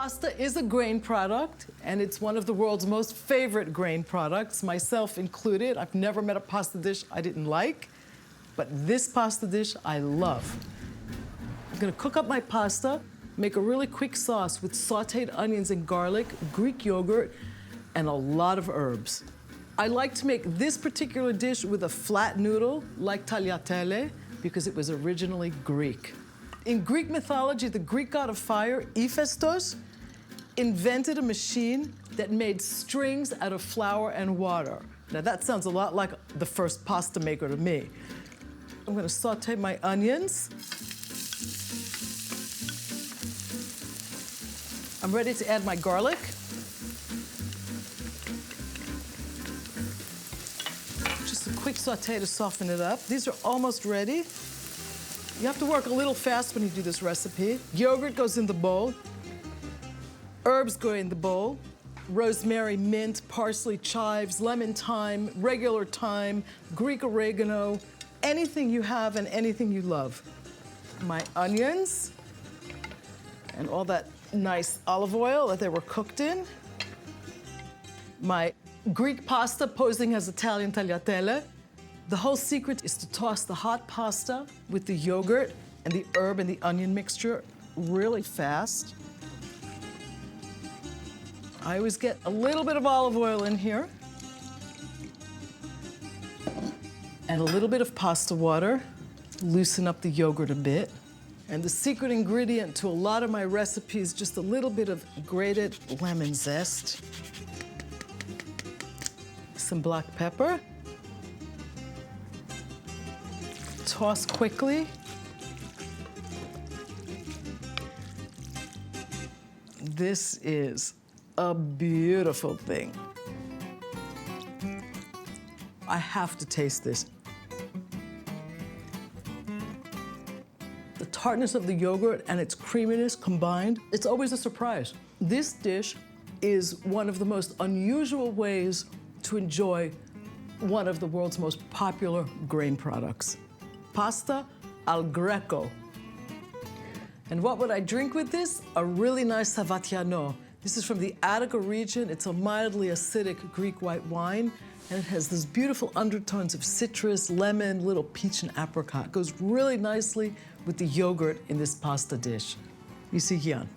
Pasta is a grain product, and it's one of the world's most favorite grain products, myself included. I've never met a pasta dish I didn't like, but this pasta dish I love. I'm gonna cook up my pasta, make a really quick sauce with sauteed onions and garlic, Greek yogurt, and a lot of herbs. I like to make this particular dish with a flat noodle, like tagliatelle, because it was originally Greek. In Greek mythology, the Greek god of fire, Hephaestus, invented a machine that made strings out of flour and water. Now that sounds a lot like the first pasta maker to me. I'm gonna saute my onions. I'm ready to add my garlic. Just a quick saute to soften it up. These are almost ready. You have to work a little fast when you do this recipe. Yogurt goes in the bowl. Herbs go in the bowl. Rosemary, mint, parsley, chives, lemon thyme, regular thyme, Greek oregano, anything you have and anything you love. My onions and all that nice olive oil that they were cooked in. My Greek pasta posing as Italian tagliatelle. The whole secret is to toss the hot pasta with the yogurt and the herb and the onion mixture really fast. I always get a little bit of olive oil in here and a little bit of pasta water, loosen up the yogurt a bit. And the secret ingredient to a lot of my recipes, just a little bit of grated lemon zest, some black pepper. Toss quickly. This is a beautiful thing. I have to taste this. The tartness of the yogurt and its creaminess combined, it's always a surprise. This dish is one of the most unusual ways to enjoy one of the world's most popular grain products. Pasta al greco. And what would I drink with this? A really nice Savatiano. This is from the Attica region. It's a mildly acidic Greek white wine, and it has these beautiful undertones of citrus, lemon, little peach and apricot. It goes really nicely with the yogurt in this pasta dish. You see, Gian.